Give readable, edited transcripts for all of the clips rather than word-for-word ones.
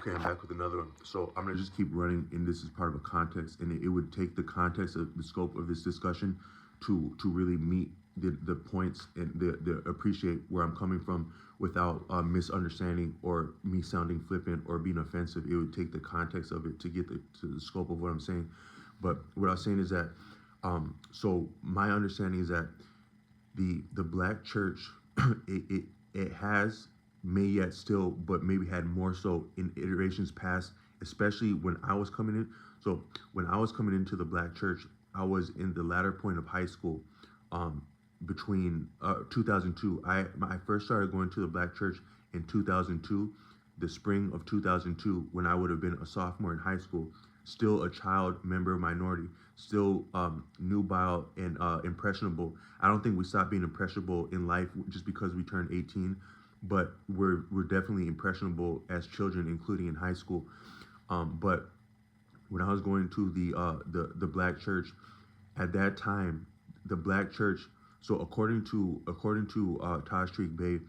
Okay, I'm back with another one. So I'm gonna just keep running, and this is part of a context, and it would take the context of the scope of this discussion to really meet the points and the appreciate where I'm coming from without misunderstanding or me sounding flippant or being offensive. It would take the context of it to get to the scope of what I'm saying. But what I was saying is that, so my understanding is that the black church it has may yet still, but maybe had more so in iterations past, especially when I was coming in. So when I was coming into the black church, I was in the latter point of high school, between 2002. I first started going to the black church in 2002, the spring of 2002, when I would have been a sophomore in high school, still a child member minority, still nubile and impressionable. I don't think we stopped being impressionable in life just because we turned 18, but we're definitely impressionable as children, including in high school. But when I was going to the black church at that time, the black church. So according to Taj Street Bay,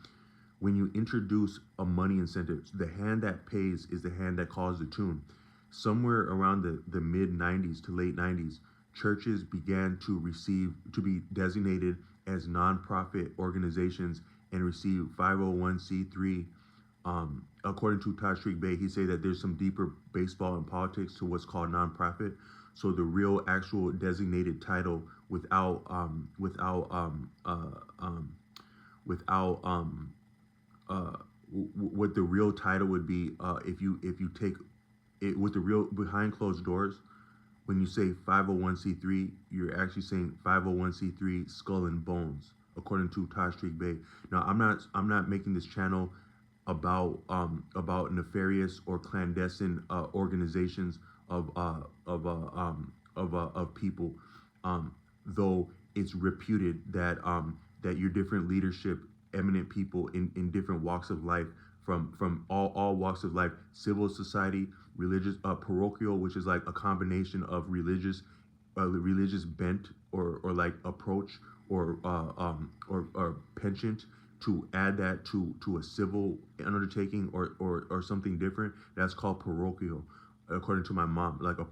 when you introduce a money incentive, the hand that pays is the hand that calls the tune. Somewhere around the mid 90s to late 90s, churches began to be designated as nonprofit organizations and receive 501c3. According to Todd Street Bay, he said that there's some deeper baseball and politics to what's called nonprofit. So the real actual designated title without what the real title would be, if you take it with the real behind closed doors. When you say 501c3, you're actually saying 501c3 skull and bones, according to Todd Street Bay. Now, I'm not making this channel about nefarious or clandestine organizations of people, though it's reputed that your different leadership, eminent people in different walks of life, from all walks of life, civil society, religious, parochial, which is like a combination of religious bent or like approach or penchant, to add that to a civil undertaking or something different. That's called parochial, according to my mom. Like a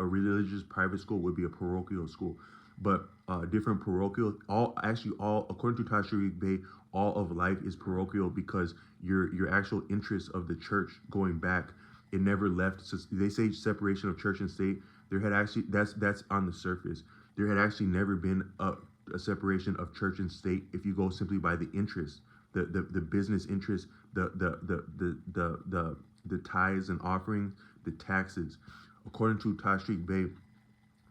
religious private school would be a parochial school, but different parochial, all according to Tashriq Bay, all of life is parochial, because your actual interest of the church going back, it never left. So they say separation of church and state. There had actually, that's on the surface. There had actually never been a separation of church and state if you go simply by the interest, the business interest, the tithes and offerings, the taxes. According to Tashriq Bay,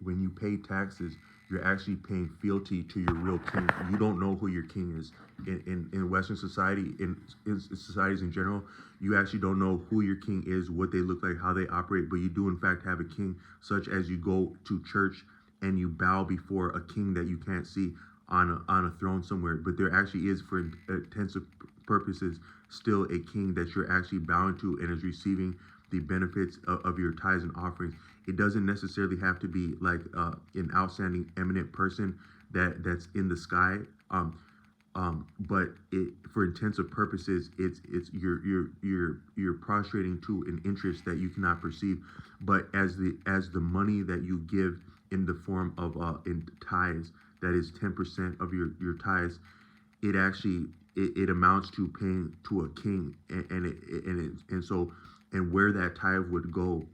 when you pay taxes, you're actually paying fealty to your real king. You don't know who your king is. In Western society, in societies in general, you actually don't know who your king is, what they look like, how they operate, but you do in fact have a king, such as you go to church and you bow before a king that you can't see on a throne somewhere, but there actually is, for intensive purposes, still a king that you're actually bowing to and is receiving the benefits of your tithes and offerings. It doesn't necessarily have to be like an outstanding, eminent person that's in the sky. But for intensive purposes, it's you're prostrating to an interest that you cannot perceive. But as the money that you give in the form of in tithes, that is 10% of your tithes, it actually it amounts to paying to a king, and where that tithe would go,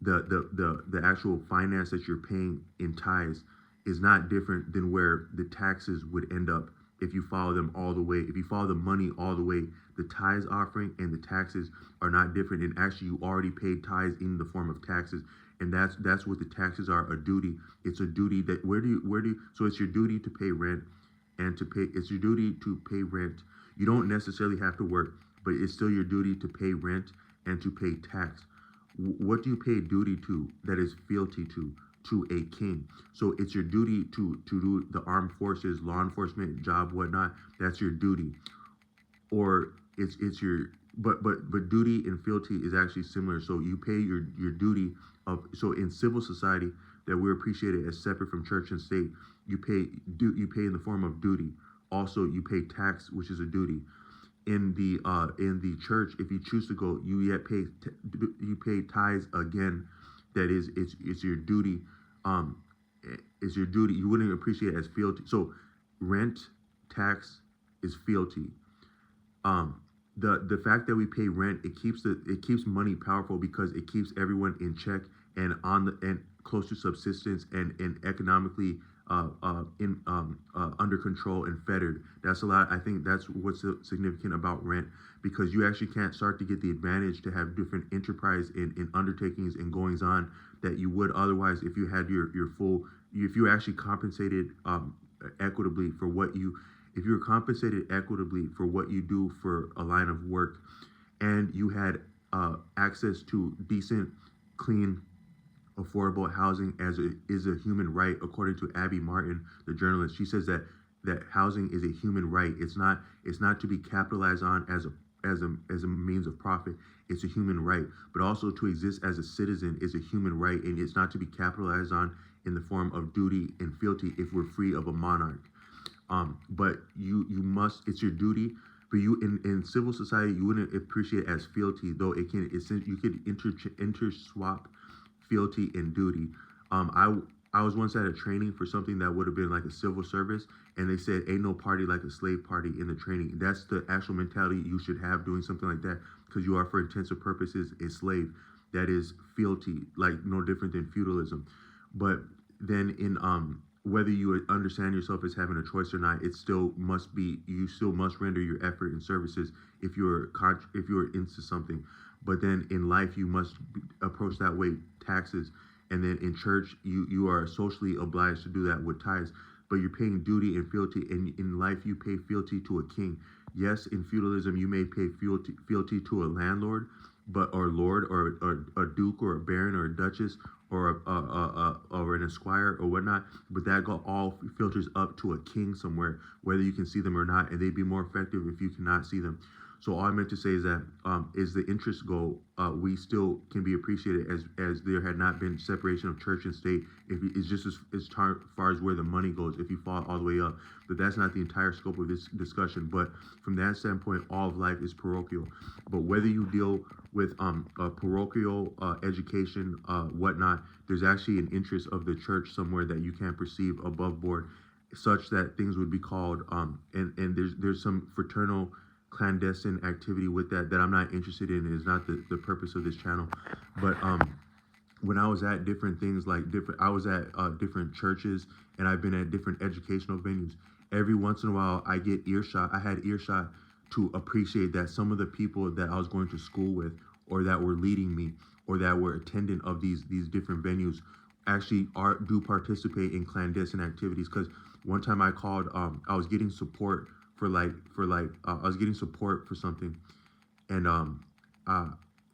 the actual finance that you're paying in tithes is not different than where the taxes would end up if you follow them all the way. If you follow the money all the way, the tithes offering and the taxes are not different. And actually, you already paid tithes in the form of taxes, and that's what the taxes are, a duty. It's a duty that so it's your duty to pay rent, it's your duty to pay rent. You don't necessarily have to work, but it's still your duty to pay rent and to pay tax. What do you pay duty to? That is fealty to a king. So it's your duty to do the armed forces, law enforcement job, whatnot. That's your duty. Or it's your but duty and fealty is actually similar. So you pay your duty of, so in civil society that we're appreciated as separate from church and state, you pay in the form of duty. Also, you pay tax, which is a duty. in the church, if you choose to go, you yet pay you pay tithes again. That is, it's your duty. Um, it's your duty. You wouldn't appreciate it as fealty. So, rent, tax is fealty. The fact that we pay rent, it keeps money powerful because it keeps everyone in check and on the and close to subsistence and economically in under control and fettered. That's a lot. I think that's what's significant about rent, because you actually can't start to get the advantage to have different enterprise in undertakings and goings on that you would otherwise if you had your full, if you actually compensated equitably for what you, if you were compensated equitably for what you do for a line of work, and you had access to decent, clean, affordable housing is a human right, according to Abby Martin, the journalist. She says that housing is a human right. It's not to be capitalized on as a means of profit. It's a human right, but also to exist as a citizen is a human right, and it's not to be capitalized on in the form of duty and fealty if we're free of a monarch. But you must, it's your duty. But you in civil society, you wouldn't appreciate it as fealty, though you could interswap fealty and duty. I was once at a training for something that would have been like a civil service, and they said, "Ain't no party like a slave party" in the training. That's the actual mentality you should have doing something like that, because you are, for intensive purposes, a slave. That is fealty, like no different than feudalism. But then in whether you understand yourself as having a choice or not, it still must be, you still must render your effort and services if you're into something. But then in life, you must approach that way, taxes. And then in church, you are socially obliged to do that with tithes. But you're paying duty and fealty, and in life, you pay fealty to a king. Yes, in feudalism, you may pay fealty to a landlord, but or lord or a duke or a baron or a duchess or or an esquire or whatnot, but that all filters up to a king somewhere, whether you can see them or not, and they'd be more effective if you cannot see them. So all I meant to say is that is the interest goal, we still can be appreciated as there had not been separation of church and state. If it's just as far as where the money goes, if you fall all the way up, but that's not the entire scope of this discussion. But from that standpoint, all of life is parochial. But whether you deal with parochial education, whatnot, there's actually an interest of the church somewhere that you can't perceive above board, such that things would be called and there's some fraternal clandestine activity with that I'm not interested in. It is not the purpose of this channel. But when I was at different things, I was at different churches, and I've been at different educational venues. Every once in a while, I had earshot to appreciate that some of the people that I was going to school with, or that were leading me, or that were attendant of these different venues, actually do participate in clandestine activities. Because one time I called, I was getting support for I was getting support for something, and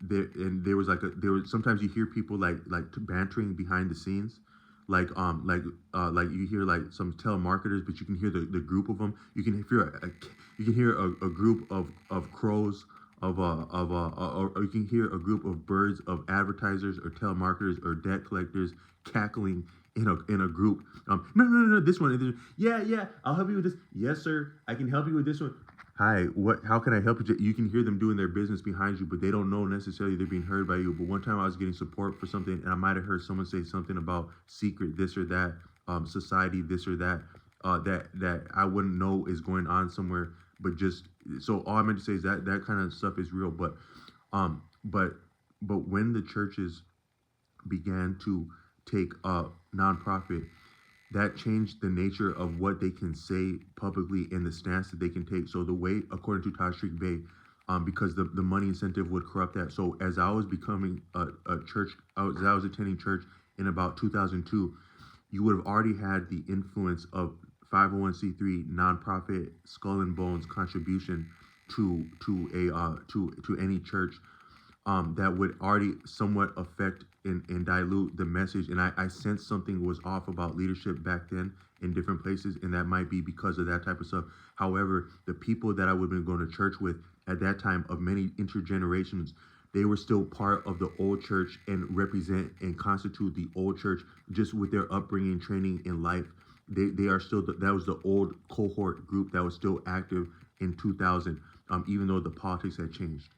there was sometimes you hear people like bantering behind the scenes, like you hear like some telemarketers, but you can hear the group of them. You can hear a group of crows or you can hear a group of birds of advertisers or telemarketers or debt collectors cackling in a group. No, this one. Yeah, I'll help you with this. Yes, sir, I can help you with this one. Hi, how can I help you? You can hear them doing their business behind you, but they don't know necessarily they're being heard by you. But one time I was getting support for something, and I might have heard someone say something about secret this or that, society this or that, that I wouldn't know is going on somewhere. But just so all I meant to say is that kind of stuff is real. But when the churches began to take nonprofit, that changed the nature of what they can say publicly and the stance that they can take. So the way, according to Tashreeq Bey, because the money incentive would corrupt that. So as I was becoming a church, as I was attending church in about 2002, you would have already had the influence of 501c3 nonprofit skull and bones contribution to any church, that would already somewhat affect and dilute the message. And I sensed something was off about leadership back then in different places, and that might be because of that type of stuff. However, the people that I would have been going to church with at that time, of many intergenerations, they were still part of the old church and represent and constitute the old church, just with their upbringing, training in life. They are still, that was the old cohort group that was still active in 2000. even though the politics had changed.